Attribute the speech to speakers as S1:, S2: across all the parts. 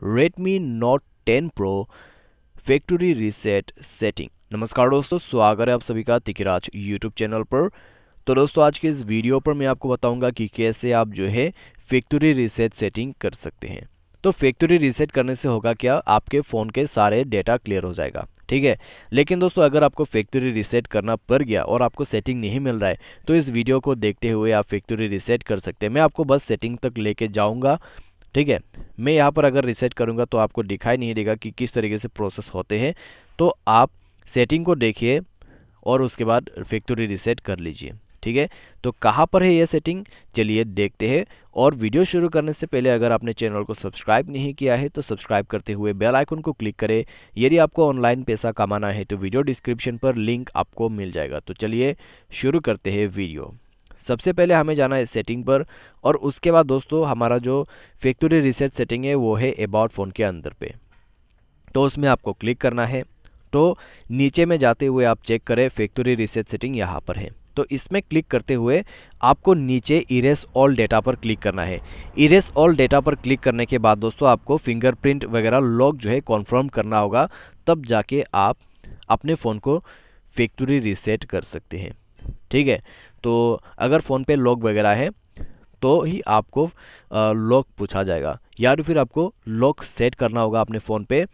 S1: Redmi Note 10 Pro factory reset setting. नमस्कार दोस्तों, स्वागत है आप सभी का तिकिराज यूट्यूब चैनल पर। तो दोस्तों आज के इस वीडियो पर मैं आपको बताऊंगा कि कैसे आप जो है फैक्ट्री रीसेट सेटिंग कर सकते हैं। तो फैक्ट्री रीसेट करने से होगा क्या, आपके फ़ोन के सारे डेटा क्लियर हो जाएगा, ठीक है। लेकिन दोस्तों अगर आपको फैक्ट्री रीसेट करना पड़ गया और आपको सेटिंग नहीं मिल रहा है तो इस वीडियो को देखते हुए आप फैक्ट्री रीसेट कर सकते हैं। मैं आपको बस सेटिंग तक लेके जाऊँगा, ठीक है। मैं यहाँ पर अगर रीसेट करूँगा तो आपको दिखाई नहीं देगा कि किस तरीके से प्रोसेस होते हैं। तो आप सेटिंग को देखिए और उसके बाद फैक्ट्री रीसेट कर लीजिए, ठीक है। तो कहाँ पर है ये सेटिंग, चलिए देखते हैं। और वीडियो शुरू करने से पहले अगर आपने चैनल को सब्सक्राइब नहीं किया है तो सब्सक्राइब करते हुए बेल आइकन को क्लिक करें। यदि आपको ऑनलाइन पैसा कमाना है तो वीडियो डिस्क्रिप्शन पर लिंक आपको मिल जाएगा। तो चलिए शुरू करते हैं वीडियो। सबसे पहले हमें जाना है सेटिंग पर, और उसके बाद दोस्तों हमारा जो फैक्ट्री रीसेट सेटिंग है वो है अबाउट फ़ोन के अंदर पे, तो उसमें आपको क्लिक करना है। तो नीचे में जाते हुए आप चेक करें फैक्ट्री रीसेट सेटिंग यहाँ पर है। तो इसमें क्लिक करते हुए आपको नीचे इरेज ऑल डेटा पर क्लिक करना है। इरेज ऑल डेटा पर क्लिक करने के बाद दोस्तों आपको फिंगरप्रिंट वगैरह लॉक जो है कॉन्फर्म करना होगा, तब जाके आप अपने फ़ोन को फैक्ट्री रीसेट कर सकते हैं, ठीक है। तो अगर फ़ोन पे लॉक वगैरह है तो ही आपको लॉक पूछा जाएगा, या तो फिर आपको लॉक सेट करना होगा अपने फ़ोन पे।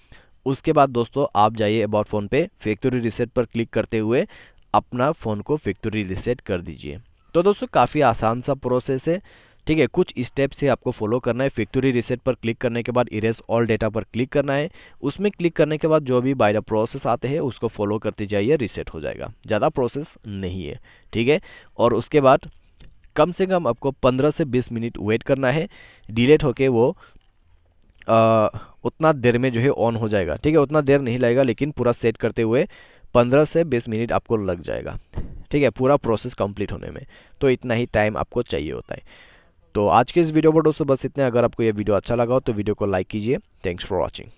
S1: उसके बाद दोस्तों आप जाइए अबाउट फ़ोन पे, फैक्ट्री रीसेट पर क्लिक करते हुए अपना फ़ोन को फैक्ट्री रीसेट कर दीजिए। तो दोस्तों काफ़ी आसान सा प्रोसेस है, ठीक है। कुछ स्टेप से आपको फॉलो करना है। फैक्ट्री रीसेट पर क्लिक करने के बाद इरेज ऑल डेटा पर क्लिक करना है। उसमें क्लिक करने के बाद जो भी बाय द प्रोसेस आते हैं उसको फॉलो करते जाइए, रीसेट हो जाएगा। ज़्यादा प्रोसेस नहीं है, ठीक है। और उसके बाद कम से कम आपको 15 से 20 मिनट वेट करना है। डिलीट होके वो उतना देर में जो है ऑन हो जाएगा, ठीक है। उतना देर नहीं लगेगा, लेकिन पूरा सेट करते हुए 15 से 20 मिनट आपको लग जाएगा, ठीक है, पूरा प्रोसेस कंप्लीट होने में। तो इतना ही टाइम आपको चाहिए होता है। तो आज के इस वीडियो पर दोस्तों बस इतना। अगर आपको ये वीडियो अच्छा लगा हो तो वीडियो को लाइक कीजिए। Thanks for watching.